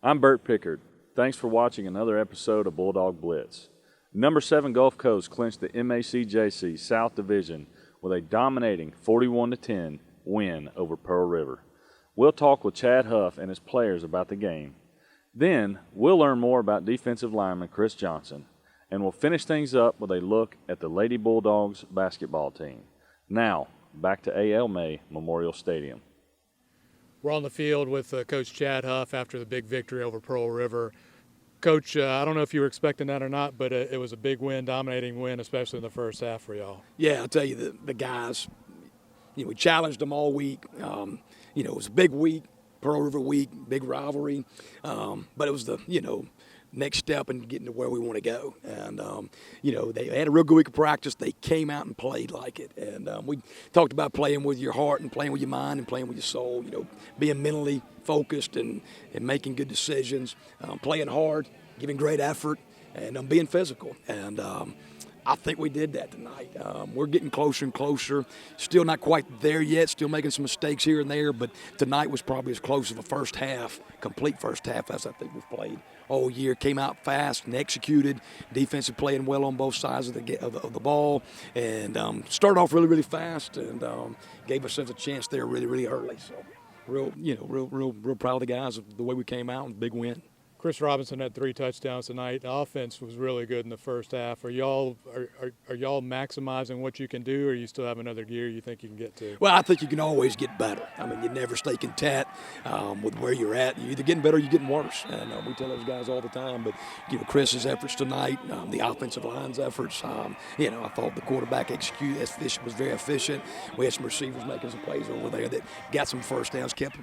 I'm Bert Pickard. Thanks for watching another episode of Bulldog Blitz. Number 7 Gulf Coast clinched the MACJC South Division with a dominating 41-10 win over Pearl River. We'll talk with Chad Huff and his players about the game. Then we'll learn more about defensive lineman Chris Johnson, and we'll finish things up with a look at the Lady Bulldogs basketball team. Now, back to A.L. May Memorial Stadium. We're on the field with Coach Chad Huff after the big victory over Pearl River. Coach, I don't know if you were expecting that or not, but it was a big win, dominating win, especially in the first half for y'all. Yeah, I'll tell you, the guys, we challenged them all week. It was a big week, Pearl River week, big rivalry. But it was the, next step in getting to where we want to go. And, they had a real good week of practice. They came out and played like it. And we talked about playing with your heart and playing with your mind and playing with your soul, being mentally focused and making good decisions, playing hard, giving great effort, and being physical. And I think we did that tonight. We're getting closer and closer. Still not quite there yet, still making some mistakes here and there, but tonight was probably as close as a first half, complete first half, as I think we've played all year. Came out fast and executed. Defensive playing well on both sides of the ball, and started off really, really fast, and gave ourselves a chance there really, really early. So real proud of the guys of the way we came out. Big win. Chris Robinson had 3 touchdowns tonight. The offense was really good in the first half. Are y'all maximizing what you can do, or you still have another gear you think you can get to? Well, I think you can always get better. I mean, you never stay content with where you're at. You're either getting better or you're getting worse. And we tell those guys all the time. But, Chris's efforts tonight, the offensive line's efforts, I thought the quarterback was very efficient. We had some receivers making some plays over there that got some first downs, kept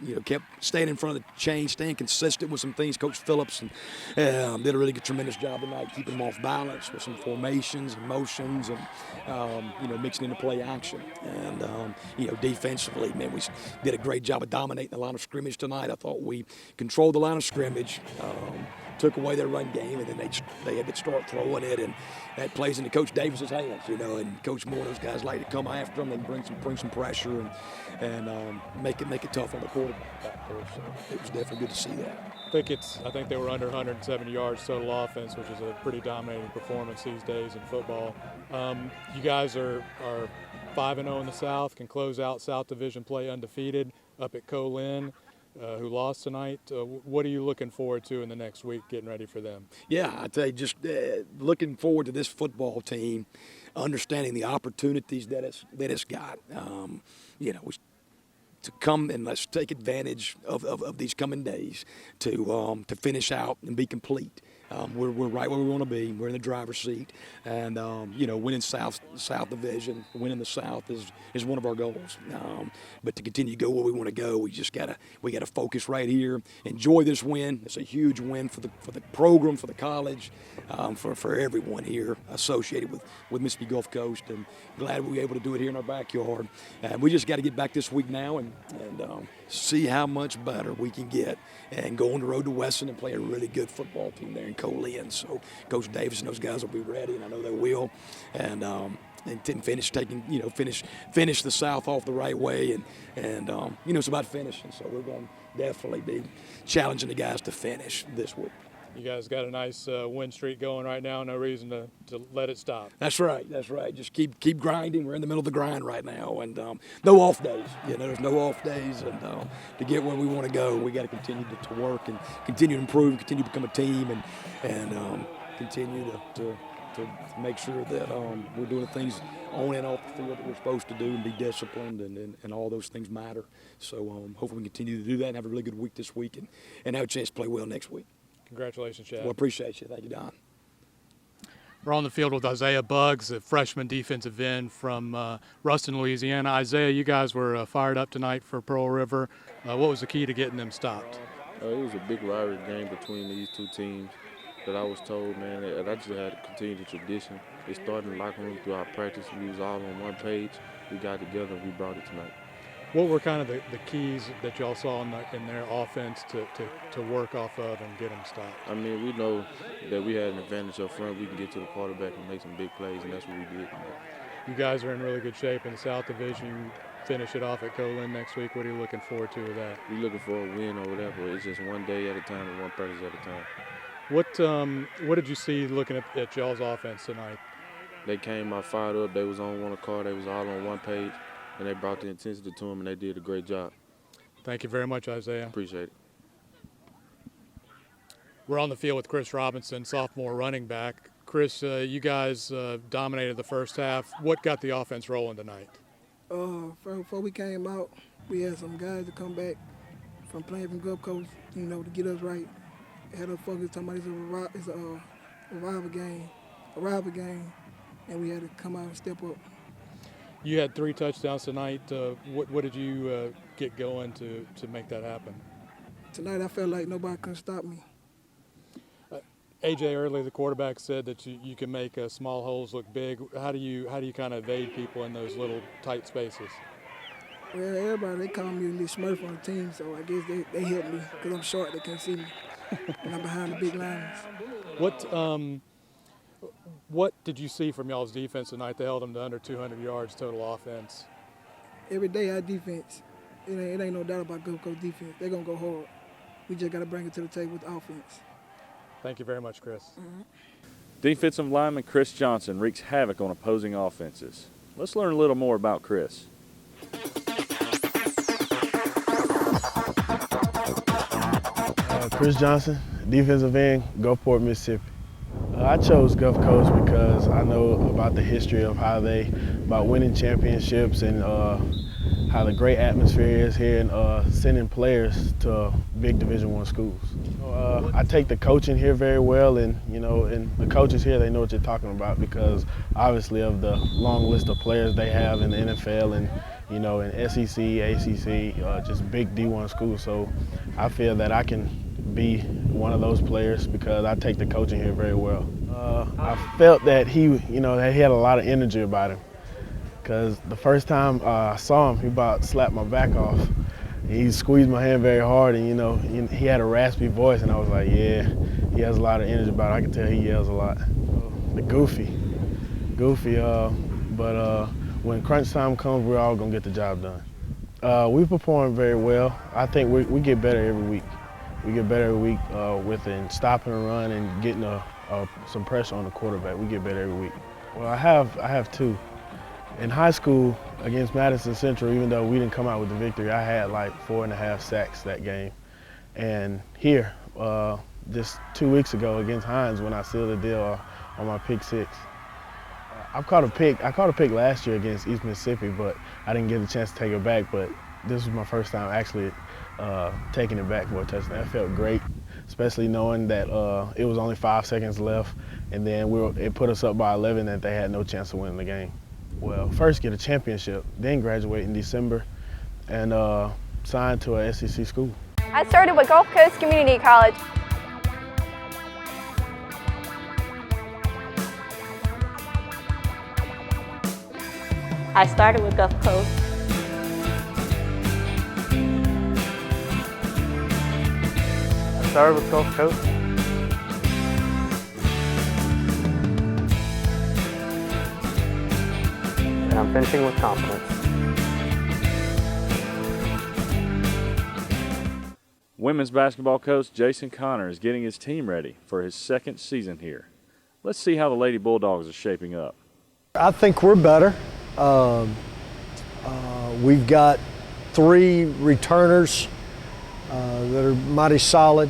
staying in front of the chain, staying consistent with some things. Coach Phillips and did a really good, tremendous job tonight, keeping them off balance with some formations and motions and, mixing into play action. And, defensively, man, we did a great job of dominating the line of scrimmage tonight. I thought we controlled the line of scrimmage, took away their run game, and then they had to start throwing it, and that plays into Coach Davis's hands, and Coach Moore, those guys like to come after them. They bring some pressure and make it tough on the quarterback back there. So it was definitely good to see that. I think they were under 170 yards total offense, which is a pretty dominating performance these days in football. You guys are 5-0 in the South, can close out South Division play undefeated up at Colin, who lost tonight. What are you looking forward to in the next week, getting ready for them? Yeah, I tell you, just looking forward to this football team, understanding the opportunities that it's got. To come and let's take advantage of these coming days to finish out and be complete. We're right where we want to be. We're in the driver's seat, and winning South Division, winning the South is one of our goals. But to continue to go where we want to go, we gotta focus right here. Enjoy this win. It's a huge win for the program, for the college, for everyone here associated with Mississippi Gulf Coast, and glad we were able to do it here in our backyard. And we just got to get back this week now and see how much better we can get, and go on the road to Weston and play a really good football team there in Colin. So Coach Davis and those guys will be ready, and I know they will. And finish the South off the right way, and it's about finishing. So we're going to definitely be challenging the guys to finish this week. You guys got a nice win streak going right now. No reason to let it stop. That's right. Just keep grinding. We're in the middle of the grind right now, and no off days. There's no off days, and to get where we want to go, we got to continue to work and continue to improve, continue to become a team, and continue to make sure that we're doing things on and off the field that we're supposed to do, and be disciplined, and all those things matter. So hopefully we can continue to do that and have a really good week this week, and have a chance to play well next week. Congratulations, Chad. Well, appreciate you. Thank you, Don. We're on the field with Isaiah Buggs, a freshman defensive end from Ruston, Louisiana. Isaiah, you guys were fired up tonight for Pearl River. What was the key to getting them stopped? It was a big rivalry game between these two teams. that I was told, man, and I just had to continue the tradition. It started in the locker room through our practice. We was all on one page. We got together and we brought it tonight. What were kind of the keys that y'all saw in their offense to work off of and get them stopped? I mean, we know that we had an advantage up front. We can get to the quarterback and make some big plays, and that's what we did tonight. You guys are in really good shape in the South Division. You finish it off at Colin next week. What are you looking forward to with that? We're looking for a win over there, but it's just one day at a time and one practice at a time. What did you see looking at y'all's offense tonight? They came out fired up. They was on one accord. They was all on one page, and they brought the intensity to them, and they did a great job. Thank you very much, Isaiah. Appreciate it. We're on the field with Chris Robinson, sophomore running back. Chris, you guys dominated the first half. What got the offense rolling tonight? Before we came out, we had some guys to come back from playing from Gulf Coast, to get us right. Had us focused talking about it's a rival game, and we had to come out and step up. You had 3 touchdowns tonight. What did you get going to make that happen? Tonight I felt like nobody could stop me. AJ Early, the quarterback, said that you can make small holes look big. How do you kind of evade people in those little tight spaces? Well, everybody, they call me the Smurf on the team, so I guess they help me because I'm short. They can't see me, and I'm behind the big lines. What did you see from y'all's defense tonight? They held them to under 200 yards total offense. Every day our defense, it ain't no doubt about Gulf Coast defense. They're going to go hard. We just got to bring it to the table with the offense. Thank you very much, Chris. Mm-hmm. Defensive lineman Chris Johnson wreaks havoc on opposing offenses. Let's learn a little more about Chris. Chris Johnson, defensive end, Gulfport, Mississippi. I chose Gulf Coast because I know about the history of about winning championships and how the great atmosphere is here and sending players to big Division I schools. I take the coaching here very well, and and the coaches here, they know what you're talking about because obviously of the long list of players they have in the NFL and in SEC, ACC, just big D1 schools. So I feel that I can be one of those players because I take the coaching here very well. I felt that that he had a lot of energy about him because the first time I saw him, he about slapped my back off. He squeezed my hand very hard, and he had a raspy voice, and I was like, yeah, he has a lot of energy about it. I can tell he yells a lot. The goofy, but when crunch time comes, we're all gonna get the job done. We perform very well. I think we get better every week. We get better every week within stopping a run and getting some pressure on the quarterback. We get better every week. Well, I have 2. In high school against Madison Central, even though we didn't come out with the victory, I had like 4.5 sacks that game. And here, just 2 weeks ago against Hines when I sealed the deal on my pick 6. I caught a pick last year against East Mississippi, but I didn't get a chance to take it back. But this was my first time actually taking it back for a touchdown. That felt great, especially knowing that it was only 5 seconds left, and then it put us up by 11 and they had no chance of winning the game. Well, first get a championship, then graduate in December and sign to a SEC school. I started with Gulf Coast Community College. I started with Gulf Coast. I started with Gulf Coast. And I'm finishing with confidence. Women's basketball coach Jason Connor is getting his team ready for his second season here. Let's see how the Lady Bulldogs are shaping up. I think we're better. We've got 3 returners that are mighty solid.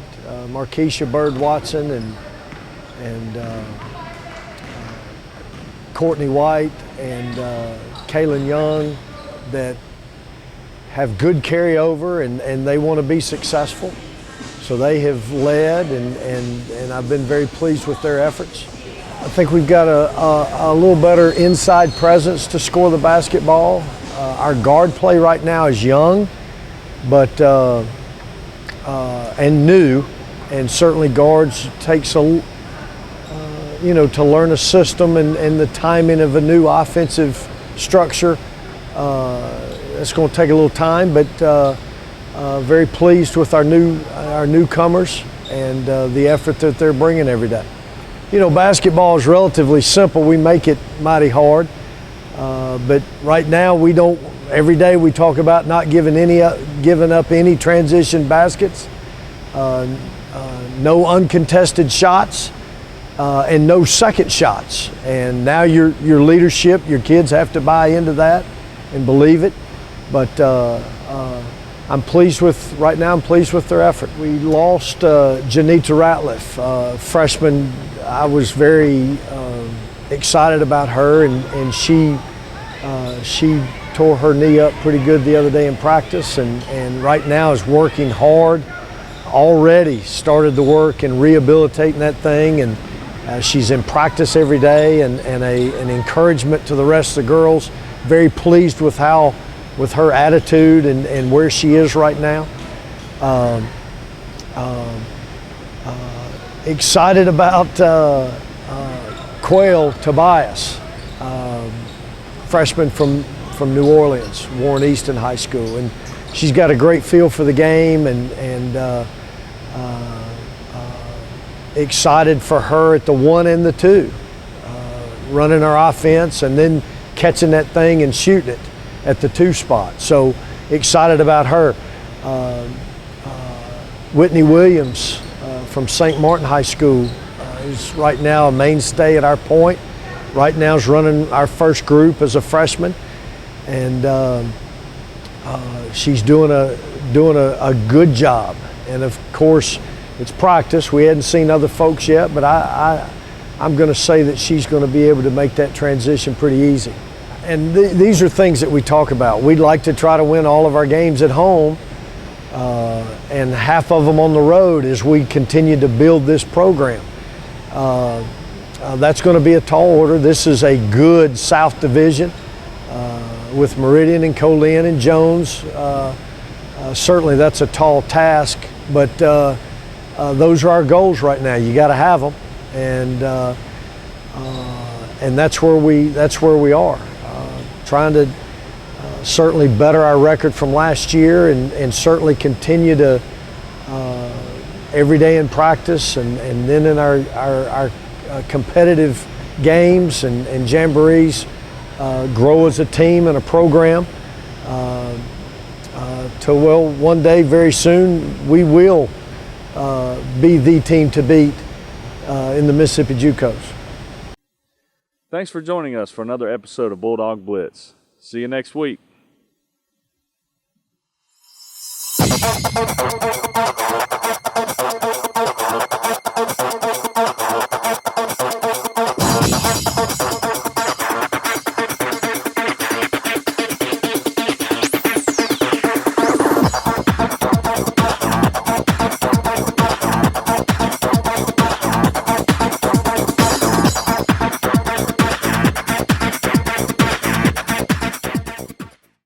Markeisha Bird-Watson and Courtney White and Kaylin Young that have good carryover and they want to be successful. So they have led and I've been very pleased with their efforts. I think we've got a little better inside presence to score the basketball. Our guard play right now is young, but and new, and certainly guards takes a to learn a system and the timing of a new offensive structure. It's going to take a little time, but very pleased with our newcomers and the effort that they're bringing every day. Basketball is relatively simple. We make it mighty hard, but right now we don't. Every day we talk about not giving up any transition baskets, no uncontested shots, and no second shots. And now your leadership, your kids have to buy into that and believe it. But I'm pleased with their effort. We lost Janita Ratliff, freshman. I was very excited about her, and she tore her knee up pretty good the other day in practice, and right now is working hard. Already started the work and rehabilitating that thing, and she's in practice every day, and an encouragement to the rest of the girls. Very pleased with her attitude and where she is right now. Excited about Quail Tobias, freshman from New Orleans, Warren Easton High School, and she's got a great feel for the game, and excited for her at the 1 and the 2, running our offense and then catching that thing and shooting it at the 2 spot. So excited about her. Whitney Williams from St. Martin High School is right now a mainstay at our point. Right now is running our first group as a freshman, and she's doing a good job. And of course, it's practice. We hadn't seen other folks yet, but I'm going to say that she's going to be able to make that transition pretty easy. And these are things that we talk about. We'd like to try to win all of our games at home, and half of them on the road as we continue to build this program. That's going to be a tall order. This is a good South Division with Meridian and Colin and Jones. Certainly that's a tall task, but those are our goals right now. You got to have them, and that's where we are. Trying to certainly better our record from last year, and certainly continue to every day in practice, and then in our competitive games and jamborees, grow as a team and a program. Till one day, very soon, we will be the team to beat in the Mississippi JUCOs. Thanks for joining us for another episode of Bulldog Blitz. See you next week.